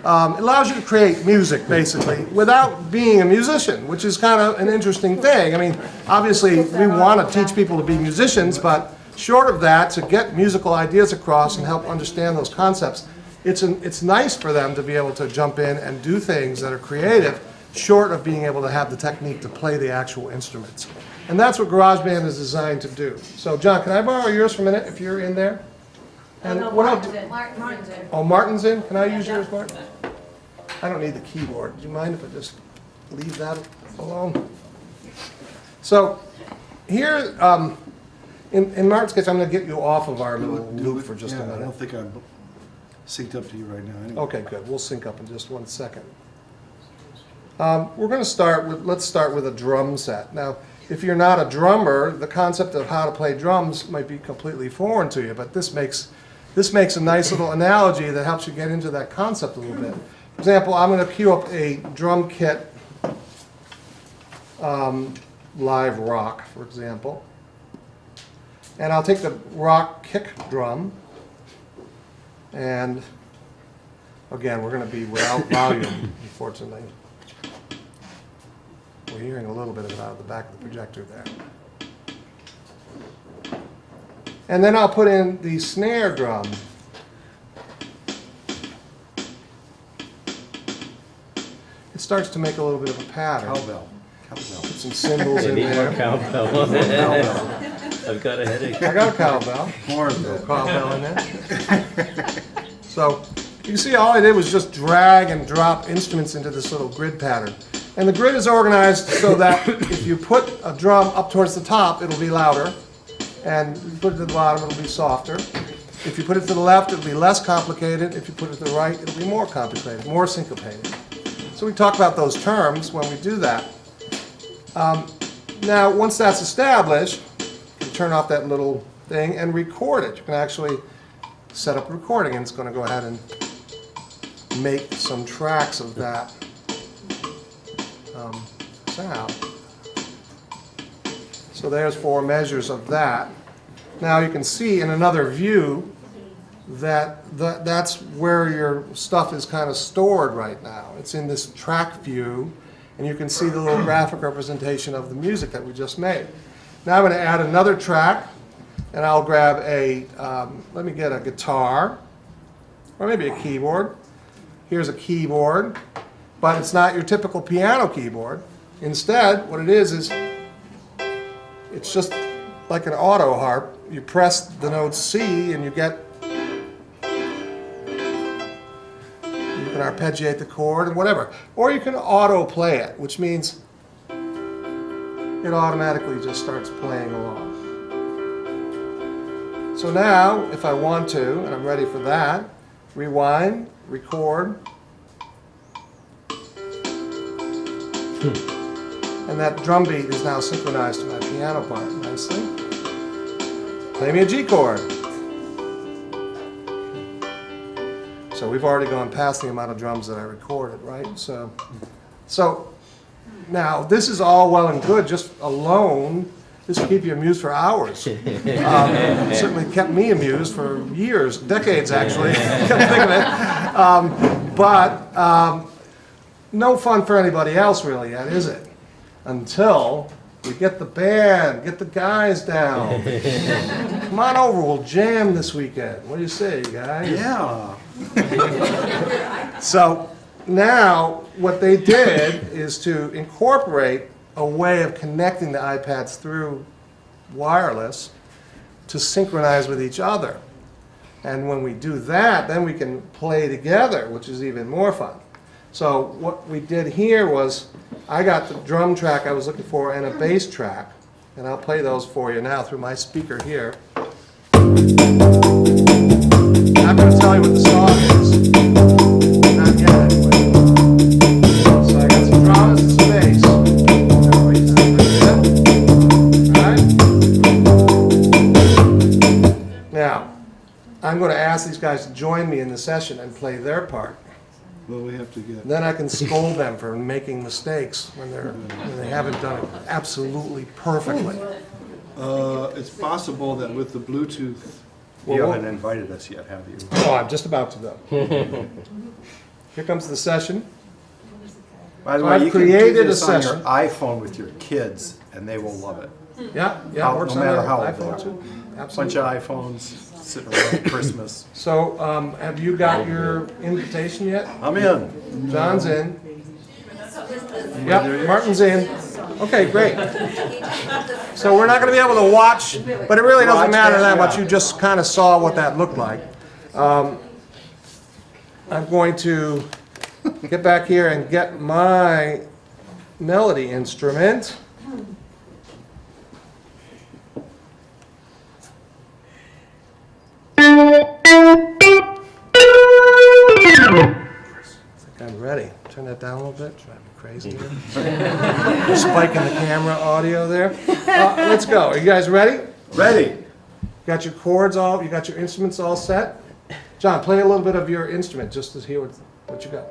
It allows you to create music, basically, without being a musician, which is kind of an interesting thing. I mean, obviously, we want to teach people to be musicians, but short of that, to get musical ideas across and help understand those concepts, it's nice for them to be able to jump in and do things that are creative, short of being able to have the technique to play the actual instruments. And that's what GarageBand is designed to do. So, John, can I borrow yours for a minute if you're in there? And no, what Martin's else? in. Martin's in. Oh, Martin's in? Can I use yours, Martin? I don't need the keyboard. Do you mind if I just leave that alone? So here, in Martin's case, I'm going to get you off of our little loop for just a minute. I don't think I'm synced up to you right now. Anyway. Okay, good. We'll sync up in just 1 second. We're going to start with, let's start with a drum set. Now, if you're not a drummer, the concept of how to play drums might be completely foreign to you, but this makes a nice little analogy that helps you get into that concept a little bit. For example, I'm going to cue up a drum kit, live rock, for example. And I'll take the rock kick drum, and again, we're going to be without volume, unfortunately. We're hearing a little bit of it out of the back of the projector there. And then I'll put in the snare drum. It starts to make a little bit of a pattern. Cowbell. Cowbell. Put some cymbals in there. Cowbell. I've got a headache. I got a cowbell. More of it. Cowbell in there. So you see, all I did was just drag and drop instruments into this little grid pattern. And the grid is organized so that if you put a drum up towards the top, it'll be louder. And if you put it to the bottom, it'll be softer. If you put it to the left, it'll be less complicated. If you put it to the right, it'll be more complicated, more syncopated. So we talk about those terms when we do that. Now, once that's established, you can turn off that little thing and record it. You can actually set up a recording, and it's going to go ahead and make some tracks of that sound. So there's 4 measures of that. Now you can see in another view that that's where your stuff is kind of stored right now. It's in this track view, and you can see the little graphic representation of the music that we just made. Now I'm going to add another track, and I'll grab a, let me get a guitar, or maybe a keyboard. Here's a keyboard, but it's not your typical piano keyboard. Instead, what it is it's just like an auto harp. You press the note C and you can arpeggiate the chord and whatever. Or you can auto play it, which means it automatically just starts playing along. So now, if I want to, and I'm ready for that, rewind, record, and that drum beat is now synchronized to my piano part nicely. Play me a G chord. So we've already gone past the amount of drums that I recorded, right? So now this is all well and good, just alone. This will keep you amused for hours. It certainly kept me amused for years, decades actually. Can't think of it. But no fun for anybody else really yet, is it? Until we get the band, get the guys down. Come on over, we'll jam this weekend. What do you say, guys? Yeah. So now what they did is to incorporate a way of connecting the iPads through wireless to synchronize with each other. And when we do that, then we can play together, which is even more fun. So what we did here was, I got the drum track I was looking for and a bass track, and I'll play those for you now through my speaker here. I'm not going to tell you what the song is, not yet anyway. So I got some drums and some bass. All right. Now, I'm going to ask these guys to join me in the session and play their part. Well, we have to get. Then I can scold them for making mistakes when they haven't done it absolutely perfectly. It's possible that with the Bluetooth, Well, you what- haven't invited us yet, have you? Oh, I'm just about to go. Here comes the session. By the So way, I've you can do created a this on your session. iPhone with your kids, and they will love it. Yeah, No works on matter the how old they iPhone are. too. Bunch Absolutely. of iPhones sitting around Christmas. So, have you got your invitation yet? I'm in. John's in. Yep, Martin's in. Okay, great. So we're not going to be able to watch, but it really doesn't matter that much. You just kind of saw what that looked like. I'm going to get back here and get my melody instrument. I'm ready. Turn that down a little bit. Drive me crazy here. Spiking the camera audio there. Let's go. Are you guys ready? Ready. Got your chords all, you got your instruments all set? John, play a little bit of your instrument just to hear what you got.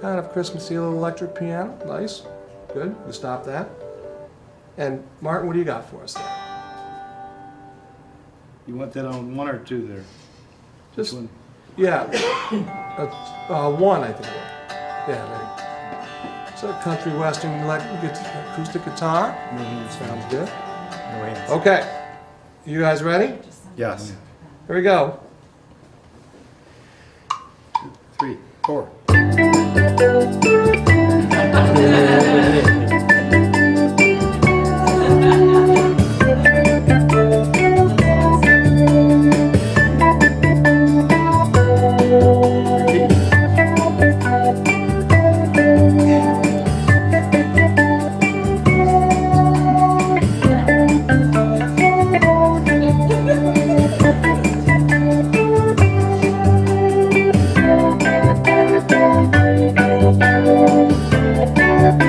Kind of Christmassy little electric piano. Nice. Good. You stop that. And Martin, what do you got for us there? You want that on 1 or 2 there? Just, Which one? yeah. One, I think. Yeah, there you go. It's a country western acoustic guitar. Sounds good. Okay. You guys ready? Yes. Here we go. 2, 3, 4.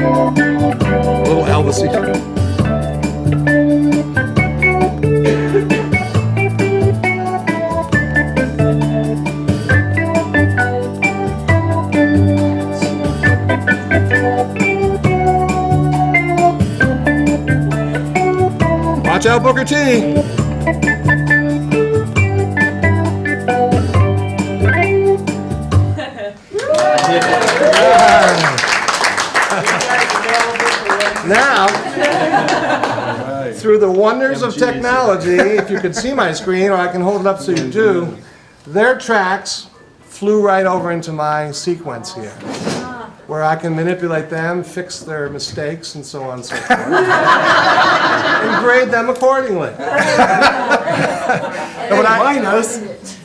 Little Elvis-y. Watch out, Booker T. Now, through the wonders of technology, if you could see my screen, or I can hold it up so you do, their tracks flew right over into my sequence here, where I can manipulate them, fix their mistakes, and so on and so forth, and grade them accordingly.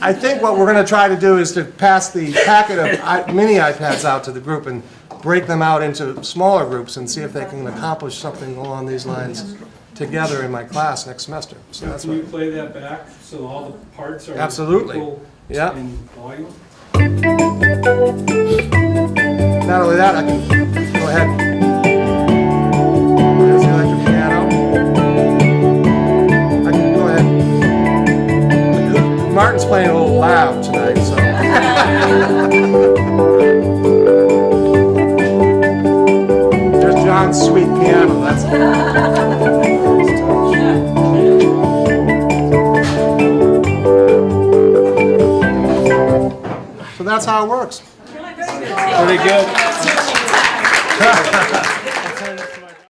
I think what we're going to try to do is to pass the packet of mini iPads out to the group and break them out into smaller groups and see if they can accomplish something along these lines together in my class next semester. So that's Can you what. play that back so all the parts are Absolutely. equal Yeah. in volume? Not only that, I can go ahead. There's the electric piano. I can go ahead. Martin's playing a little loud tonight, so. There's John's sweet piano. That's. So that's how it works. Pretty good.